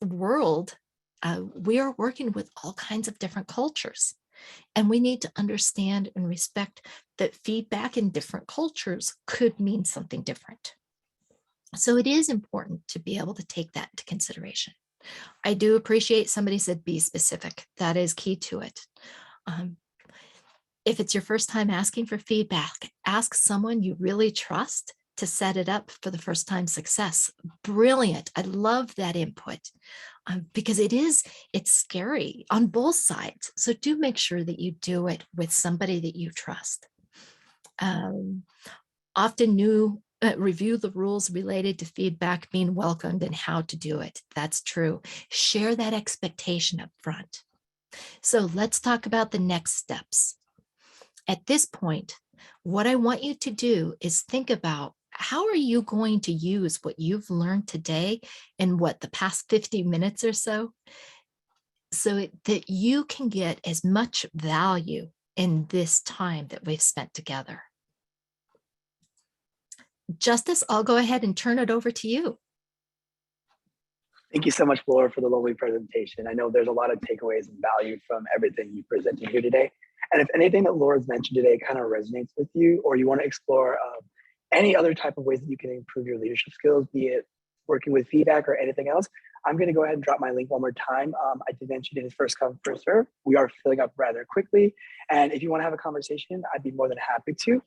world, we are working with all kinds of different cultures, and we need to understand and respect that feedback in different cultures could mean something different. So it is important to be able to take that into consideration. I do appreciate somebody said be specific. That is key to it. If it's your first time asking for feedback, ask someone you really trust to set it up for the first time success. Brilliant. I love that input because it's scary on both sides. So do make sure that you do it with somebody that you trust. Often review the rules related to feedback being welcomed and how to do it. That's true. Share that expectation up front. So let's talk about the next steps. At this point, what I want you to do is think about how are you going to use what you've learned today in the past 50 minutes or so that you can get as much value in this time that we've spent together. Justice, I'll go ahead and turn it over to you. Thank you so much, Laura, for the lovely presentation. I know there's a lot of takeaways and value from everything you presented here today. And if anything that Laura's mentioned today kind of resonates with you, or you want to explore any other type of ways that you can improve your leadership skills, be it working with feedback or anything else, I'm going to go ahead and drop my link one more time. I did mention it is first come, first serve. We are filling up rather quickly. And if you want to have a conversation, I'd be more than happy to.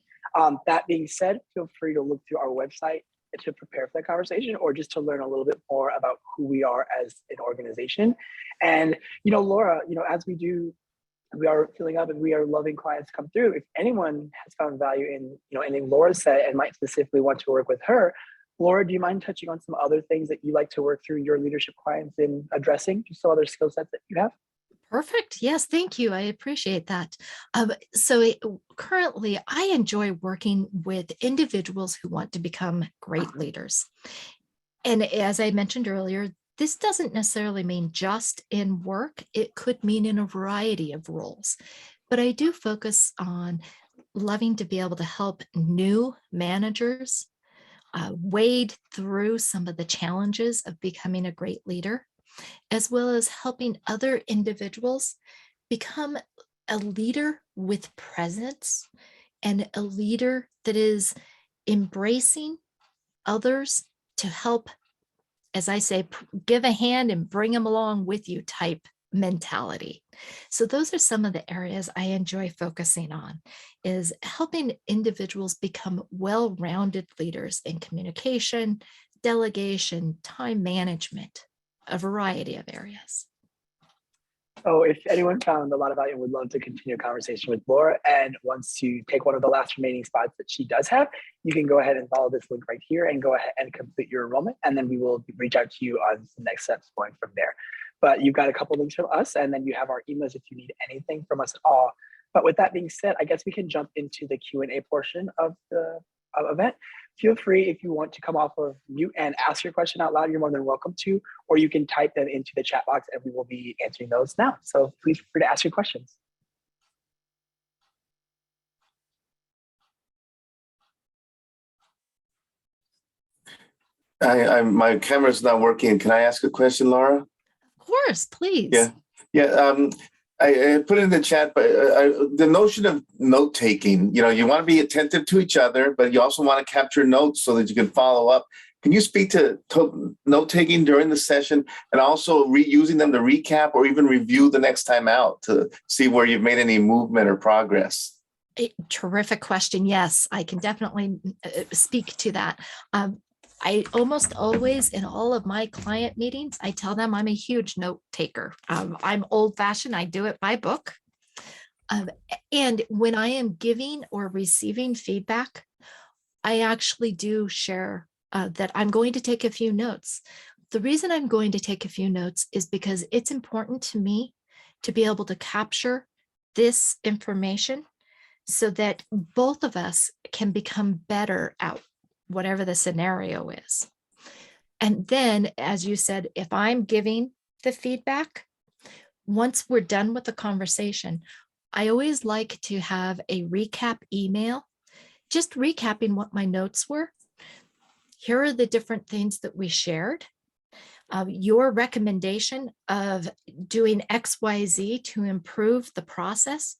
That being said, feel free to look through our website to prepare for that conversation, or just to learn a little bit more about who we are as an organization. And, Laura, as we are filling up and we are loving clients come through. If anyone has found value in, anything Laura said and might specifically want to work with her, Laura, do you mind touching on some other things that you like to work through your leadership clients in addressing, just some other skill sets that you have? Perfect. Yes, thank you. I appreciate that. Currently, I enjoy working with individuals who want to become great leaders. And as I mentioned earlier, this doesn't necessarily mean just in work. It could mean in a variety of roles. But I do focus on loving to be able to help new managers wade through some of the challenges of becoming a great leader, as well as helping other individuals become a leader with presence and a leader that is embracing others to help, as I say, give a hand and bring them along with you type mentality. So those are some of the areas I enjoy focusing on, is helping individuals become well-rounded leaders in communication, delegation, time management, a variety of areas. So if anyone found a lot of value and would love to continue a conversation with Laura and wants to take one of the last remaining spots that she does have, you can go ahead and follow this link right here and go ahead and complete your enrollment. And then we will reach out to you on some next steps going from there. But you've got a couple links from us, and then you have our emails if you need anything from us at all. But with that being said, I guess we can jump into the Q&A portion of the event. Feel free, if you want to come off of mute and ask your question out loud, you're more than welcome to, or you can type them into the chat box and we will be answering those now. So please feel free to ask your questions. My camera's not working. Can I ask a question, Laura? Of course, please. Yeah. I put it in the chat, but the notion of note taking, you want to be attentive to each other, but you also want to capture notes so that you can follow up. Can you speak to note taking during the session and also reusing them to recap or even review the next time out to see where you've made any movement or progress? Terrific question. Yes, I can definitely speak to that. I almost always, in all of my client meetings, I tell them I'm a huge note taker. I'm old fashioned. I do it by book. And when I am giving or receiving feedback, I actually do share that I'm going to take a few notes. The reason I'm going to take a few notes is because it's important to me to be able to capture this information so that both of us can become better at whatever the scenario is. And then, as you said, if I'm giving the feedback, once we're done with the conversation, I always like to have a recap email, just recapping what my notes were. Here are the different things that we shared. Your recommendation of doing XYZ to improve the process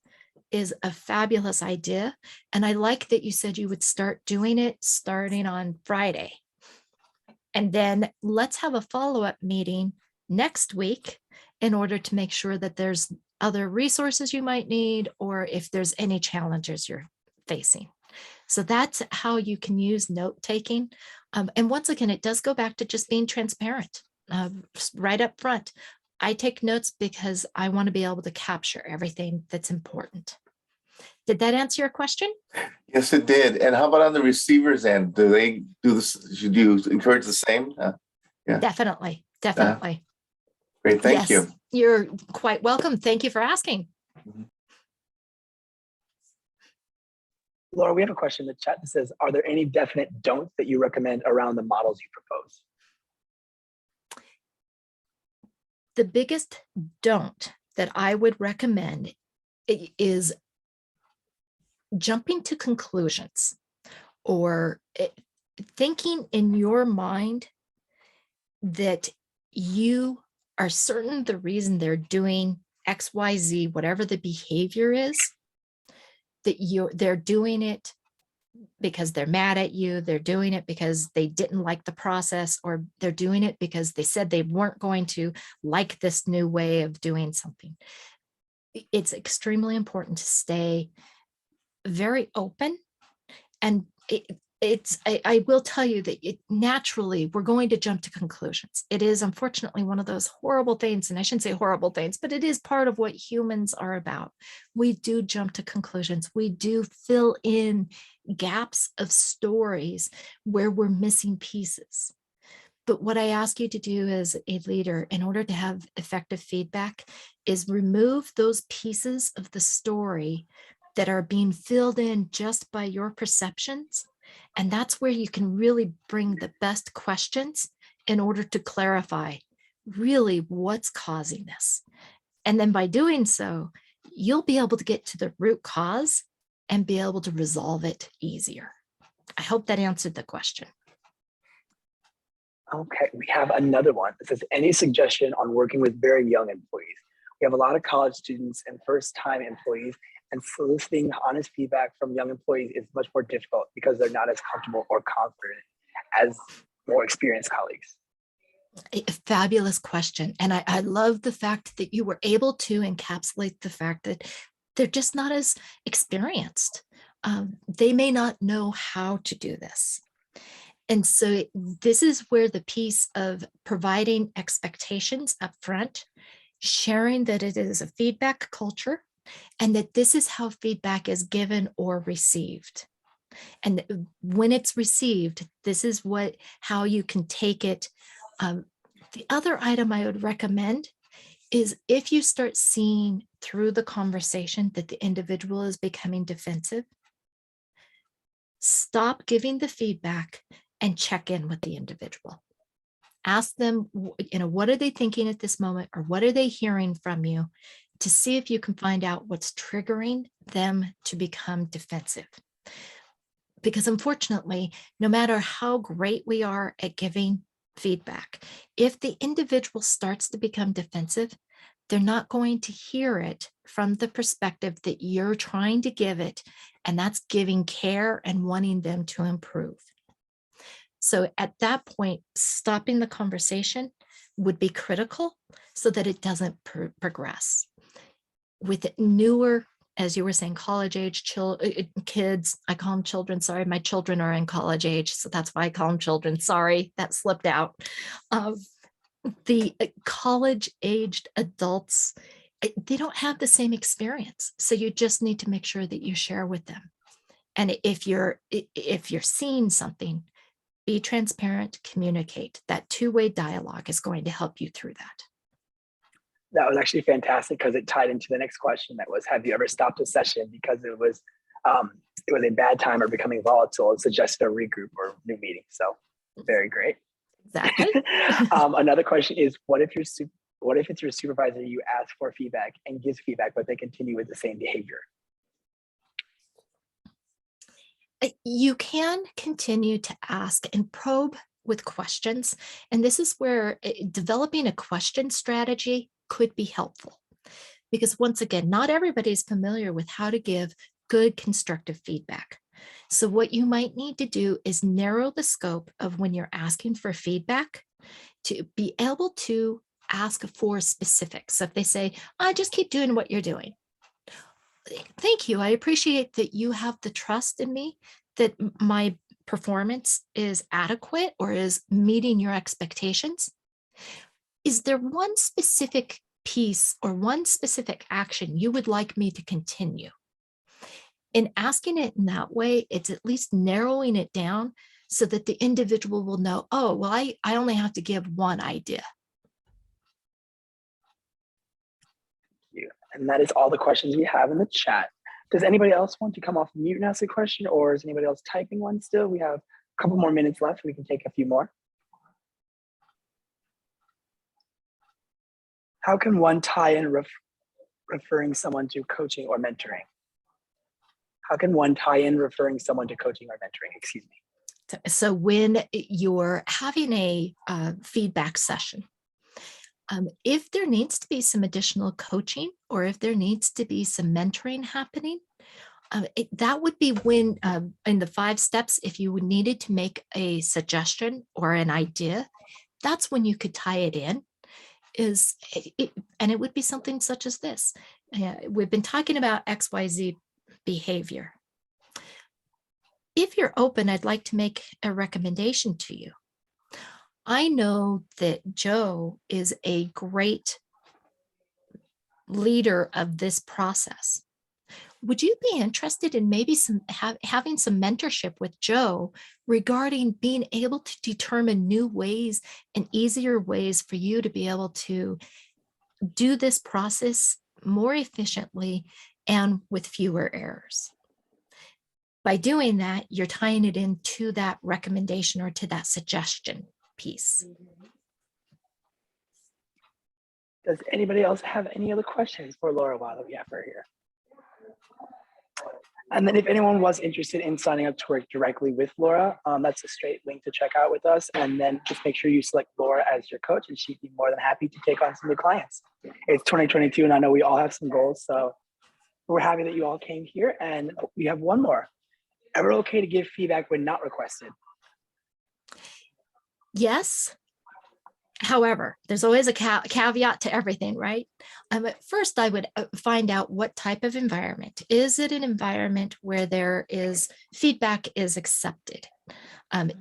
is a fabulous idea. And I like that you said you would start doing it starting on Friday. And then let's have a follow-up meeting next week in order to make sure that there's other resources you might need, or if there's any challenges you're facing. So that's how you can use note-taking. And once again, it does go back to just being transparent right up front. I take notes because I want to be able to capture everything that's important. Did that answer your question? Yes, it did. And how about on the receiver's end? Do they do this? Should you encourage the same? Yeah. Definitely. Great. Thank you. You're quite welcome. Thank you for asking. Laura, we have a question in the chat that says, are there any definite don'ts that you recommend around the models you propose? The biggest don't that I would recommend is jumping to conclusions or thinking in your mind that you are certain the reason they're doing XYZ, whatever the behavior is, that they're doing it because they're mad at you, they're doing it because they didn't like the process, or they're doing it because they said they weren't going to like this new way of doing something. It's extremely important to stay very open. And I will tell you that naturally we're going to jump to conclusions. It is unfortunately one of those horrible things, and I shouldn't say horrible things, but it is part of what humans are about. We do jump to conclusions. We do fill in gaps of stories where we're missing pieces. But what I ask you to do as a leader in order to have effective feedback is remove those pieces of the story that are being filled in just by your perceptions. And that's where you can really bring the best questions in order to clarify really what's causing this. And then by doing so, you'll be able to get to the root cause and be able to resolve it easier. I hope that answered the question. Okay, we have another one that says, any suggestion on working with very young employees? We have a lot of college students and first-time employees, and soliciting honest feedback from young employees is much more difficult because they're not as comfortable or confident as more experienced colleagues. A fabulous question. And I love the fact that you were able to encapsulate the fact that they're just not as experienced. They may not know how to do this. And so this is where the piece of providing expectations up front, sharing that it is a feedback culture, and that this is how feedback is given or received. And when it's received, this is how you can take it. The other item I would recommend is if you start seeing through the conversation that the individual is becoming defensive, stop giving the feedback and check in with the individual. Ask them, what are they thinking at this moment, or what are they hearing from you, to see if you can find out what's triggering them to become defensive. Because unfortunately, no matter how great we are at giving feedback, if the individual starts to become defensive, they're not going to hear it from the perspective that you're trying to give it, and that's giving care and wanting them to improve. So at that point, stopping the conversation would be critical so that it doesn't progress. With newer, as you were saying, college age kids, I call them children. Sorry, my children are in college age, so that's why I call them children. Sorry, that slipped out. The college aged adults, they don't have the same experience. So you just need to make sure that you share with them. And if you're seeing something, be transparent, communicate. That two-way dialogue is going to help you through that. That was actually fantastic because it tied into the next question that was, have you ever stopped a session because it was a bad time or becoming volatile and suggested a regroup or new meeting? So very great. Exactly. Another question is, what if it's your supervisor, you ask for feedback and gives feedback, but they continue with the same behavior? You can continue to ask and probe with questions. And this is where developing a question strategy could be helpful. Because once again, not everybody is familiar with how to give good constructive feedback. So what you might need to do is narrow the scope of when you're asking for feedback to be able to ask for specifics. So if they say, I just keep doing what you're doing. Thank you. I appreciate that you have the trust in me that my performance is adequate or is meeting your expectations. Is there one specific piece or one specific action you would like me to continue? In asking it in that way, it's at least narrowing it down so that the individual will know, oh, well, I only have to give one idea. And that is all the questions we have in the chat. Does anybody else want to come off mute and ask a question, or is anybody else typing one still? We have a couple more minutes left. We can take a few more. How can one tie in referring someone to coaching or mentoring? How can one tie in referring someone to coaching or mentoring? Excuse me. So when you're having a feedback session, if there needs to be some additional coaching or if there needs to be some mentoring happening, that would be when in the 5 steps, if you needed to make a suggestion or an idea, that's when you could tie it in. And it would be something such as this. We've been talking about XYZ behavior. If you're open, I'd like to make a recommendation to you. I know that Joe is a great leader of this process. Would you be interested in maybe having some mentorship with Joe regarding being able to determine new ways and easier ways for you to be able to do this process more efficiently and with fewer errors? By doing that, you're tying it into that recommendation or to that suggestion piece. Does anybody else have any other questions for Laura while we have her here? And then if anyone was interested in signing up to work directly with Laura, that's a straight link to check out with us. And then just make sure you select Laura as your coach, and she'd be more than happy to take on some new clients. It's 2022, and I know we all have some goals. So we're happy that you all came here. And we have one more. Ever okay to give feedback when not requested? Yes. However, there's always a caveat to everything, right? First, I would find out what type of environment. Is it an environment where there is feedback is accepted?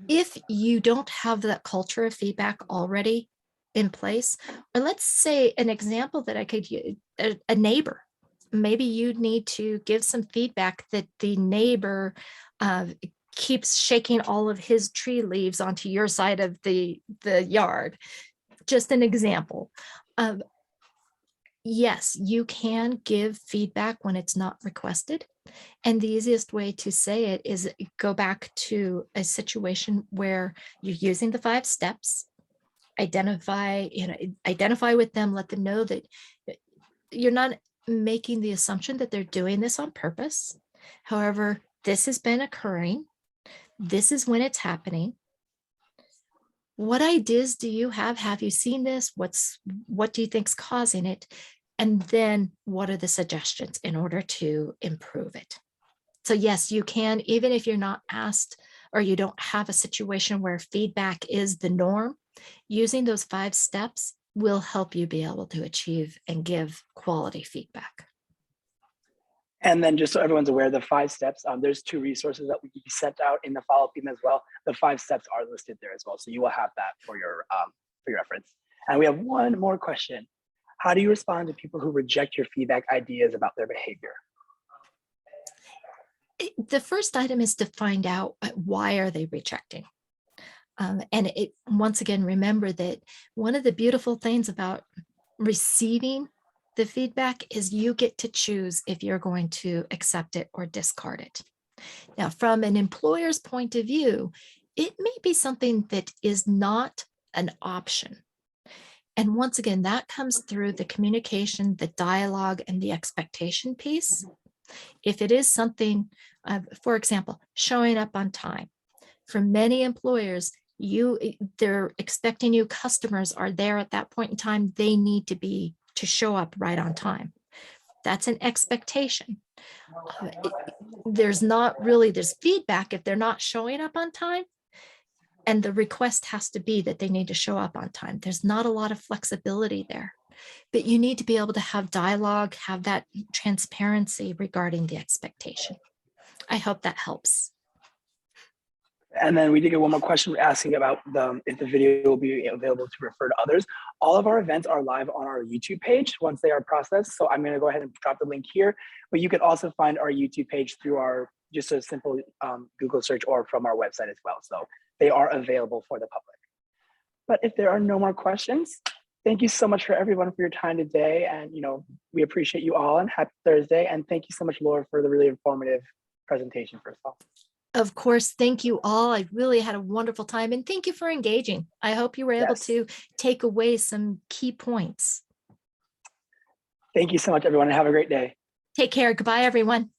If you don't have that culture of feedback already in place, or let's say an example that I could use, a neighbor. Maybe you need to give some feedback that the neighbor keeps shaking all of his tree leaves onto your side of the yard. Just an example. Yes, you can give feedback when it's not requested. And the easiest way to say it is go back to a situation where you're using the 5 steps, identify with them, let them know that you're not making the assumption that they're doing this on purpose. However, this has been occurring This is when it's happening. What ideas do you have? Have you seen this? What do you think's causing it? And then what are the suggestions in order to improve it? So yes, you can, even if you're not asked or you don't have a situation where feedback is the norm, using those 5 steps will help you be able to achieve and give quality feedback. And then just so everyone's aware, the 5 steps, there's 2 resources that we sent out in the follow-up email as well. The 5 steps are listed there as well. So you will have that for your reference. And we have one more question. How do you respond to people who reject your feedback ideas about their behavior? The first item is to find out why are they rejecting. And once again, remember that one of the beautiful things about receiving the feedback is you get to choose if you're going to accept it or discard it. Now, from an employer's point of view, it may be something that is not an option. And once again, that comes through the communication, the dialogue, and the expectation piece. If it is something, for example, showing up on time, for many employers, they're expecting you, customers are there at that point in time, they need to show up right on time. That's an expectation. There's feedback if they're not showing up on time. And the request has to be that they need to show up on time. There's not a lot of flexibility there, but you need to be able to have dialogue, have that transparency regarding the expectation. I hope that helps. And then we did get one more question asking about if the video will be available to refer to others. All of our events are live on our YouTube page once they are processed. So I'm going to go ahead and drop the link here, but you can also find our YouTube page through just a simple Google search or from our website as well. So they are available for the public. But if there are no more questions, thank you so much for everyone for your time today. And we appreciate you all, and happy Thursday. And thank you so much, Laura, for the really informative presentation first of all. Of course, thank you all. I really had a wonderful time, and thank you for engaging. I hope you were able to take away some key points. Thank you so much, everyone, and have a great day. Take care. Goodbye, everyone.